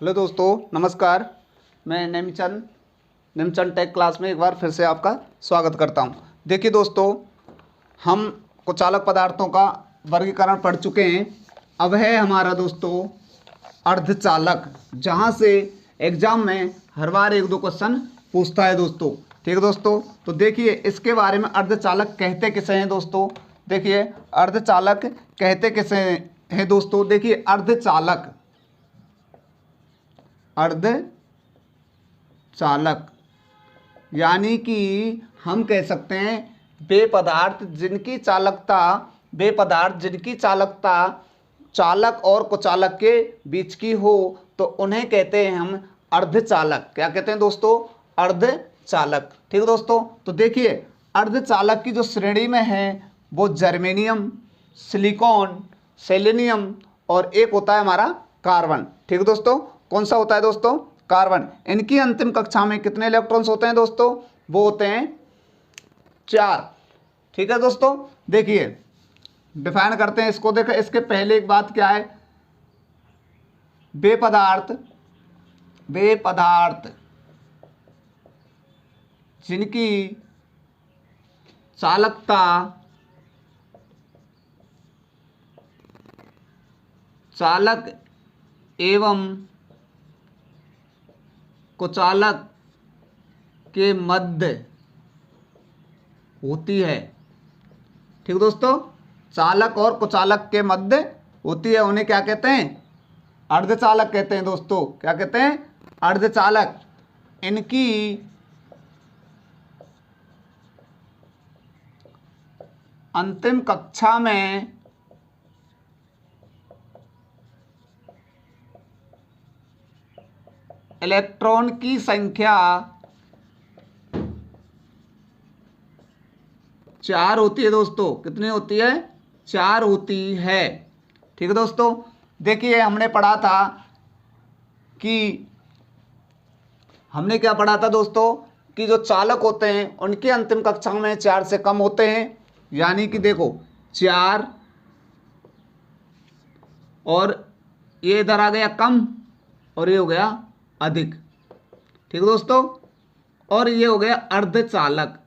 Hello दोस्तों, नमस्कार। मैं नेमचंद टेक क्लास में एक बार फिर से आपका स्वागत करता हूं। देखिए दोस्तों, हम कुचालक पदार्थों का वर्गीकरण पढ़ चुके हैं। अब है हमारा दोस्तों अर्धचालक, जहां से एग्जाम में हर बार एक दो क्वेश्चन पूछता है दोस्तों। ठीक है दोस्तों, तो देखिए इसके बारे में अर्धचालक कहते किसे हैं दोस्तों। देखिए अर्धचालक कहते किसे हैं दोस्तों। देखिए अर्धचालक यानी कि हम कह सकते हैं वे पदार्थ जिनकी चालकता चालक और कुचालक के बीच की हो, तो उन्हें कहते हैं हम अर्धचालक। क्या कहते हैं दोस्तों? अर्धचालक। ठीक है दोस्तों, तो देखिए अर्धचालक की जो श्रेणी में है वो जर्मेनियम, सिलिकॉन, सेलेनियम और एक होता है हमारा कार्बन। ठीक है दोस्तों, कौन सा होता है दोस्तों? कार्बन। इनकी अंतिम कक्षा में कितने इलेक्ट्रॉन्स होते हैं दोस्तों? वो होते हैं 4। ठीक है दोस्तों, देखिए डिफाइन करते हैं इसको। देखो इसके पहले एक बात क्या है, वे पदार्थ जिनकी चालक एवं कुचालक के मध्य होती है। ठीक दोस्तों, चालक और कुचालक के मध्य होती है, उन्हें क्या कहते हैं? अर्धचालक कहते हैं दोस्तों। क्या कहते हैं? अर्धचालक। इनकी अंतिम कक्षा में इलेक्ट्रॉन की संख्या 4 होती है दोस्तों। कितनी होती है? 4 होती है। ठीक है दोस्तों, देखिए हमने पढ़ा था कि हमने क्या पढ़ा था दोस्तों कि जो चालक होते हैं उनकी अंतिम कक्षा में 4 से कम होते हैं। यानी कि देखो 4 और ये इधर आ गया कम और ये हो गया अधिक। ठीक है दोस्तों, और ये हो गया अर्धचालक।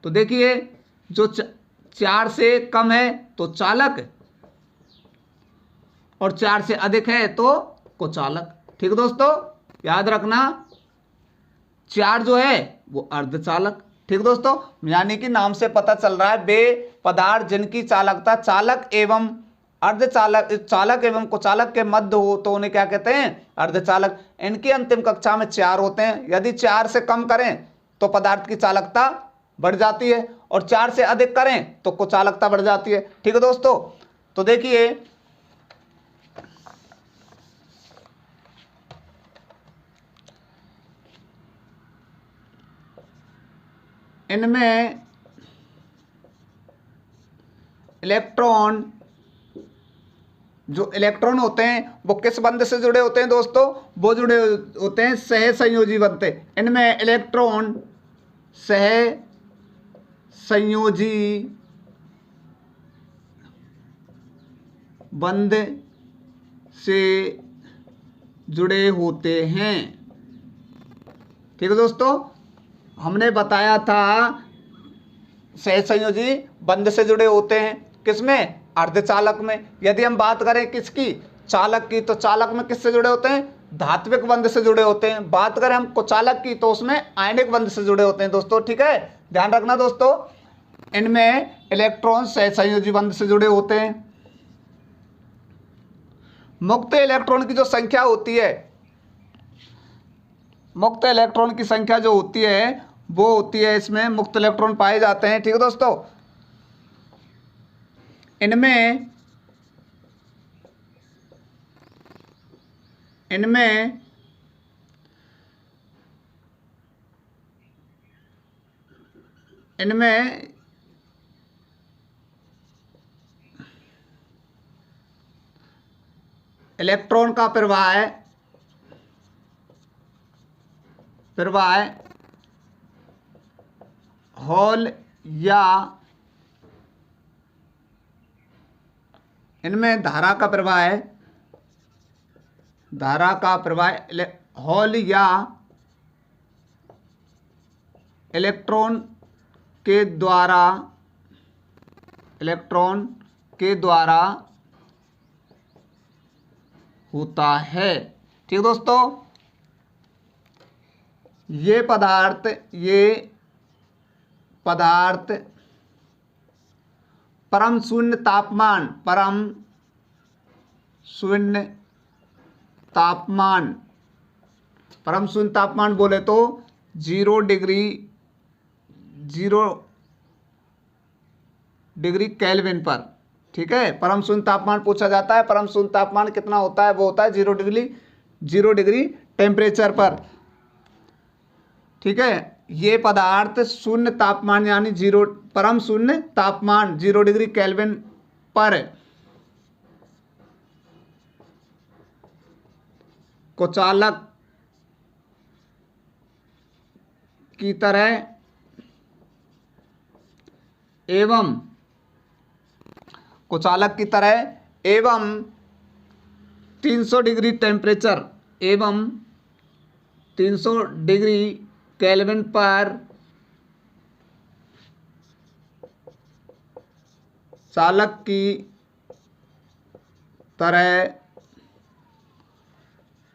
तो देखिए जो 4 से कम है तो चालक और 4 से अधिक है तो कुचालक। ठीक है दोस्तों, याद रखना 4 जो है वो अर्धचालक। ठीक दोस्तों, यानी कि नाम से पता चल रहा है वे पदार्थ जिनकी चालकता चालक एवं कुचालक के मध्य हो तो उन्हें क्या कहते हैं? अर्धचालक। इनकी अंतिम कक्षा में 4 होते हैं। यदि 4 से कम करें तो पदार्थ की चालकता बढ़ जाती है और 4 से अधिक करें तो कुचालकता बढ़ जाती है। ठीक है दोस्तों, तो देखिए इनमें इलेक्ट्रॉन होते हैं वो किस बंध से जुड़े होते हैं दोस्तों? वो जुड़े होते हैं सहसंयोजी बंध। इनमें इलेक्ट्रॉन सहसंयोजी बंध से जुड़े होते हैं। ठीक है दोस्तों, हमने बताया था सहसंयोजी बंध से जुड़े होते हैं किसमें? अर्धचालक में। यदि हम बात करें किसकी? चालक की, तो चालक में किससे जुड़े होते हैं? धात्विक बंध से जुड़े होते हैं। बात करें हम कुचालक की तो उसमें आयनिक बंध से जुड़े होते हैं दोस्तों। ठीक है, ध्यान रखना दोस्तों, इनमें इलेक्ट्रॉन सहसंयोजी बंध से जुड़े होते हैं। मुक्त इलेक्ट्रॉन की जो संख्या होती है, मुक्त इलेक्ट्रॉन की संख्या जो होती है वो होती है, इसमें मुक्त इलेक्ट्रॉन पाए जाते हैं। ठीक है दोस्तों, इनमें इलेक्ट्रॉन का प्रवाह होल या इनमें धारा का प्रवाह है धारा का प्रवाह हॉल या इलेक्ट्रॉन के द्वारा होता है। ठीक दोस्तों, ये पदार्थ परम शून्य तापमान बोले तो 0 डिग्री केल्विन पर। ठीक है, परम शून्य तापमान पूछा जाता है। परम शून्य तापमान कितना होता है? वो होता है 0 डिग्री टेम्परेचर पर। ठीक है, ये पदार्थ शून्य तापमान यानी परम शून्य तापमान 0 डिग्री केल्विन पर कुचालक की तरह एवं 300 डिग्री टेम्परेचर एवं 300 डिग्री केल्विन पर चालक की तरह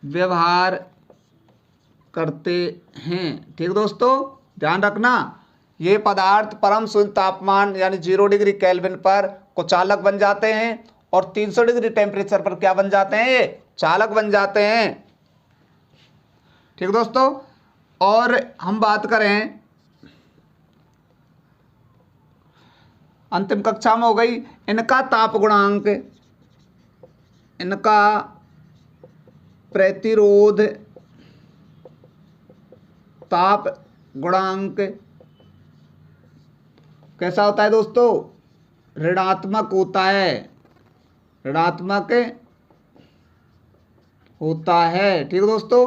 व्यवहार करते हैं। ठीक दोस्तों, ध्यान रखना, ये पदार्थ परम शून्य तापमान यानी 0 डिग्री केल्विन पर कुचालक बन जाते हैं और 300 डिग्री टेम्परेचर पर क्या बन जाते हैं? ये चालक बन जाते हैं। ठीक दोस्तों, और हम बात करें, अंतिम कक्षा में हो गई इनका ताप गुणांक, इनका प्रतिरोध ताप गुणांक कैसा होता है दोस्तों? ऋणात्मक होता है। ठीक दोस्तों,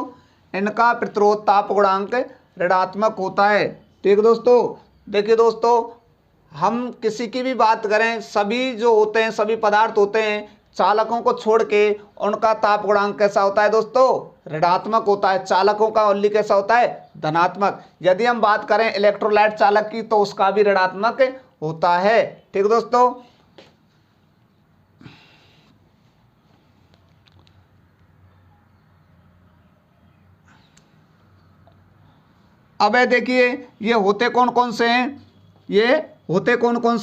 इनका प्रतिरोध ताप गुणांक ऋणात्मक होता है। ठीक दोस्तों, देखिए दोस्तों, हम किसी की भी बात करें, सभी जो होते हैं, सभी पदार्थ होते हैं, चालकों को छोड़ के उनका ताप गुणांक कैसा होता है दोस्तों? ऋणात्मक होता है। चालकों का ओनली कैसा होता है? धनात्मक। यदि हम बात करें इलेक्ट्रोलाइट चालक की तो उसका भी ऋणात्मक होता है। ठीक दोस्तों, अब देखिए ये होते कौन कौन से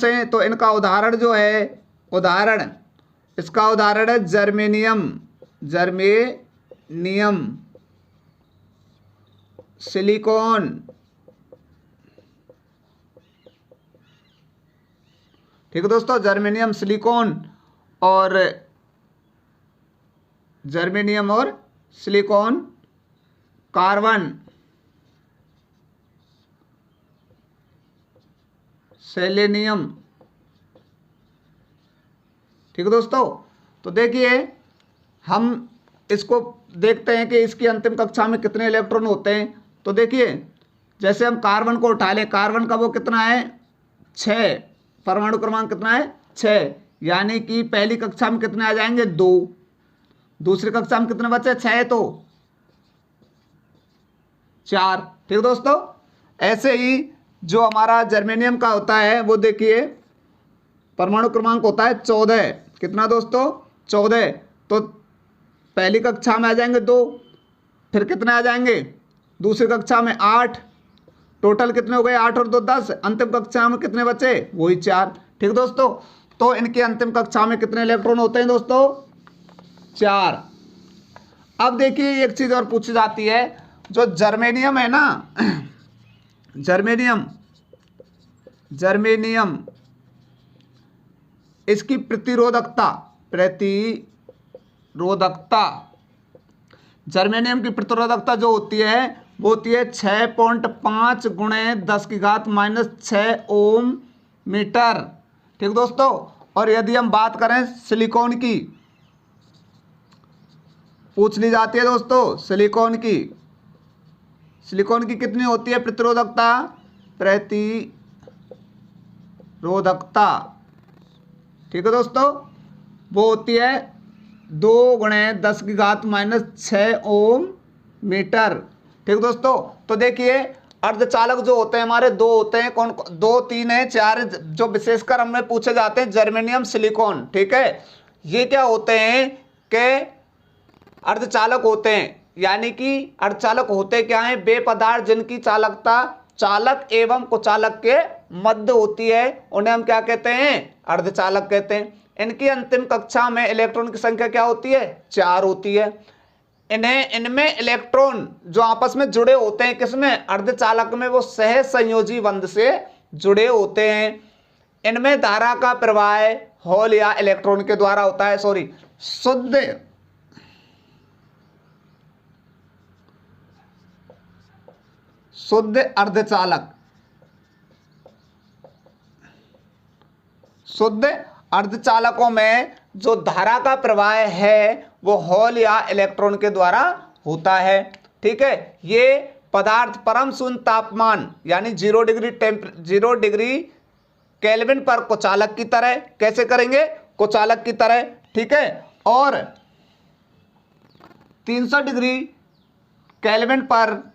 हैं? तो इनका उदाहरण जो है, इसका उदाहरण है जर्मेनियम, सिलिकॉन, ठीक है दोस्तों, जर्मेनियम, सिलिकॉन और सिलिकॉन, कार्बन, सेलेनियम। ठीक है दोस्तों, तो देखिए हम इसको देखते हैं कि इसकी अंतिम कक्षा में कितने इलेक्ट्रॉन होते हैं। तो देखिए, जैसे हम कार्बन को उठा लें, कार्बन का वो कितना है? 6, परमाणु क्रमांक कितना है? 6, यानी कि पहली कक्षा में कितने आ जाएंगे? 2, दूसरी कक्षा में कितने बचे? 6 तो 4। ठीक दोस्तों, ऐसे ही जो हमारा जर्मेनियम का होता है वो देखिए परमाणु क्रमांक होता है 14। कितना दोस्तों? 14। तो पहली कक्षा में आ जाएंगे 2, फिर कितने आ जाएंगे? दूसरी कक्षा में 8, टोटल कितने हो गए? 8 और 2 10। अंतिम कक्षा में कितने बचे? वही 4। ठीक दोस्तों, तो इनकी अंतिम कक्षा में कितने इलेक्ट्रॉन होते हैं दोस्तों? 4। अब देखिए एक चीज और पूछी जाती है, जो जर्मेनियम है ना, जर्मेनियम इसकी प्रतिरोधकता, जर्मेनियम की प्रतिरोधकता जो होती है वो होती है 6.5 × 10⁻⁻6 ओम मीटर। ठीक दोस्तों, और यदि हम बात करें सिलिकॉन की, पूछ ली जाती है दोस्तों, सिलिकॉन की कितनी होती है प्रतिरोधकता? ठीक है दोस्तों, वो होती है 2 × 10⁻⁶ ओम मीटर। ठीक दोस्तों, तो देखिए अर्धचालक जो होते हैं हमारे दो होते हैं, कौन 2 3 है 4, जो विशेषकर हमें पूछे जाते हैं जर्मेनियम सिलिकॉन। ठीक है, ये क्या होते हैं कि अर्धचालक होते हैं, यानी कि अर्धचालक होते क्या हैं, वे पदार्थ जिनकी चालकता चालक एवं कुचालक के मध्य होती है, उन्हें हम क्या कहते हैं, अर्धचालक कहते हैं। इनकी अंतिम कक्षा में इलेक्ट्रॉन की संख्या क्या होती है, 4 होती है। इनमें इलेक्ट्रॉन जो आपस में जुड़े होते हैं किसमें, अर्धचालक में, वो सह संयोजी बंध से जुड़े होते हैं। इनमें धारा का प्रवाह होल या इलेक्ट्रॉन के द्वारा होता है, शुद्ध अर्धचालक, शुद्ध अर्धचालकों में जो धारा का प्रवाह है वो होल या इलेक्ट्रॉन के द्वारा होता है। ठीक है, ये पदार्थ परम शून्य तापमान यानी 0 डिग्री केल्विन पर कुचालक की तरह, कैसे करेंगे, कुचालक की तरह। ठीक है, और 300 डिग्री केल्विन पर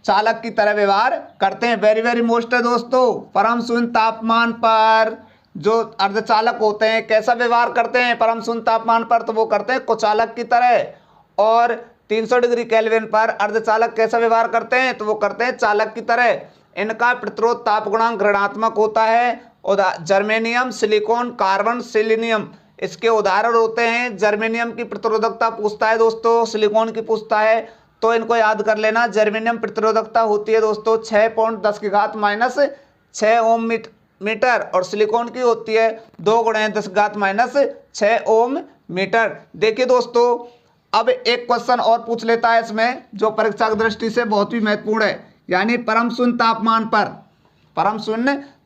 चालक की तरह व्यवहार करते हैं। वेरी वेरी मोस्ट है दोस्तों, परम शून्य तापमान पर जो अर्धचालक होते हैं कैसा व्यवहार करते हैं, परम शून्य तापमान पर तो वो करते हैं कुचालक की तरह, और 300 डिग्री केल्विन पर अर्धचालक कैसा व्यवहार करते हैं, तो वो करते हैं चालक की तरह। इनका प्रतिरोध ताप गुणांक ऋणात्मक होता है। जर्मेनियम, सिलिकॉन, कार्बन, सेलेनियम इसके उदाहरण होते हैं। जर्मेनियम की प्रतिरोधकता पूछता है दोस्तों, सिलिकॉन की पूछता है, तो इनको याद कर लेना। जर्मेनियम प्रतिरोधकता होती है दोस्तों 6.10⁻⁶ ओम मीटर, और सिलिकॉन की होती है 2 × 10⁻⁶ ओम मीटर। देखिए दोस्तों, अब एक क्वेश्चन और पूछ लेता है इसमें जो परीक्षा की दृष्टि से बहुत ही महत्वपूर्ण है, यानी परम शून्य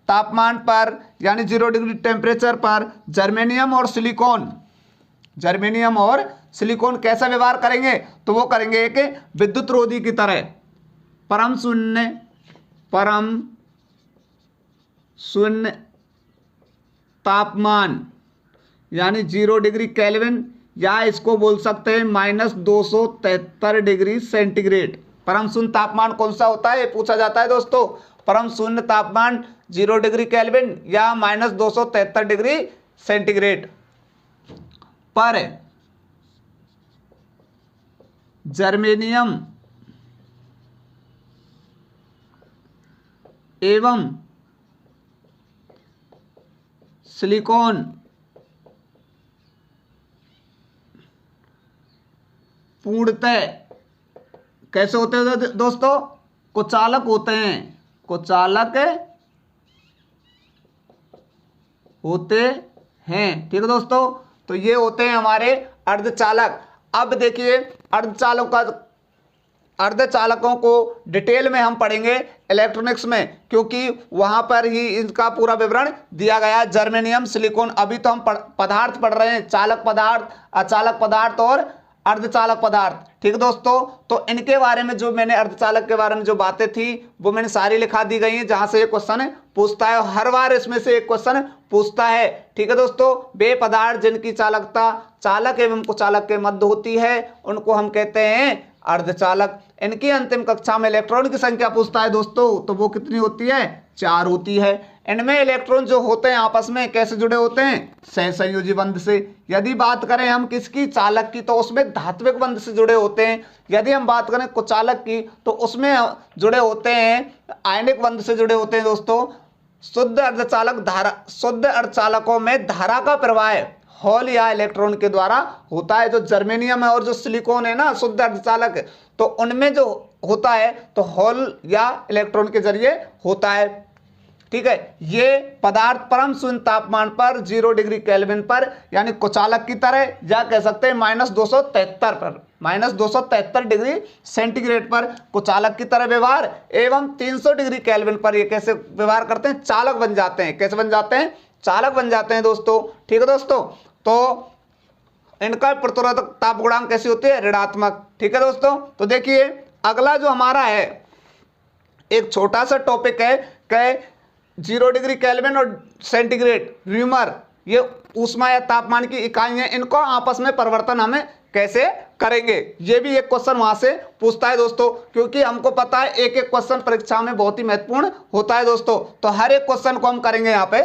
तापमान पर यानी 0 डिग्री टेम्परेचर पर जर्मेनियम और सिलिकॉन कैसा व्यवहार करेंगे, तो वो करेंगे एक विद्युत रोधी की तरह। परम शून्य तापमान यानी 0 डिग्री केल्विन, या इसको बोल सकते हैं -273 डिग्री सेंटीग्रेड। परम शून्य तापमान कौन सा होता है, ये पूछा जाता है दोस्तों। परम शून्य तापमान 0 डिग्री केल्विन या -273 डिग्री सेंटीग्रेड पर जर्मेनियम एवं सिलिकॉन पूर्णतः कैसे होते हैं दोस्तों, कुचालक होते हैं, ठीक है दोस्तों। तो ये होते हैं हमारे अर्धचालक। अब देखिए अर्धचालकों को डिटेल में हम पढ़ेंगे इलेक्ट्रॉनिक्स में, क्योंकि वहां पर ही इनका पूरा विवरण दिया गया है। जर्मेनियम, सिलिकॉन, अभी तो हम पदार्थ पढ़ रहे हैं, चालक पदार्थ, अचालक पदार्थ और अर्धचालक पदार्थ। ठीक है दोस्तों, तो इनके बारे में जो मैंने अर्धचालक के बारे में जो बातें थी वो मैंने सारी लिखा दी गई हैं, जहां से ये क्वेश्चन पूछता है, हर बार इसमें से एक क्वेश्चन पूछता है। ठीक है दोस्तों, वे पदार्थ जिनकी चालकता चालक एवं कुचालक के मध्य होती है उनको हम कहते हैं अर्धचालक। इनकी अंतिम कक्षा में इलेक्ट्रॉन की संख्या पूछता है दोस्तों, तो वो कितनी होती है, 4 होती है। इनमें इलेक्ट्रॉन जो होते हैं आपस में कैसे जुड़े होते हैं, सहसंयोजी बंध से। यदि बात करें हम किसकी, चालक की, तो उसमें धात्विक बंध से जुड़े होते हैं। यदि हम बात करें कुचालक की, तो उसमें जुड़े होते हैं आयनिक बंध से जुड़े होते हैं दोस्तों। शुद्ध अर्धचालकों में धारा का प्रवाह होल या इलेक्ट्रॉन के द्वारा होता है। जो जर्मेनियम है और जो सिलिकॉन है ना, शुद्ध अर्धचालक, तो उनमें जो होता है तो होल या इलेक्ट्रॉन के जरिए होता है। ठीक है, ये पदार्थ परम शून्य तापमान पर 0 डिग्री केल्विन पर यानी कुचालक की तरह, या कह सकते हैं -273 डिग्री सेंटीग्रेड पर कुचालक की तरह व्यवहार, एवं 300 डिग्री केल्विन पर ये कैसे व्यवहार करते हैं, चालक बन जाते हैं। कैसे बन जाते हैं, चालक बन जाते हैं दोस्तों। ठीक है दोस्तों, तो इनका प्रतिरोधक ताप गुणांक कैसी होती है, ऋणात्मक। ठीक है दोस्तों, तो देखिए अगला जो हमारा है एक छोटा सा टॉपिक है कि 0 डिग्री केल्विन और सेंटीग्रेड र्यूमर ये ऊष्मा या तापमान की इकाई है, इनको आपस में परिवर्तन हमें कैसे करेंगे, ये भी एक क्वेश्चन वहां से पूछता है दोस्तों, क्योंकि हमको पता है एक एक क्वेश्चन परीक्षा में बहुत ही महत्वपूर्ण होता है दोस्तों। तो हर एक क्वेश्चन को हम करेंगे यहाँ पे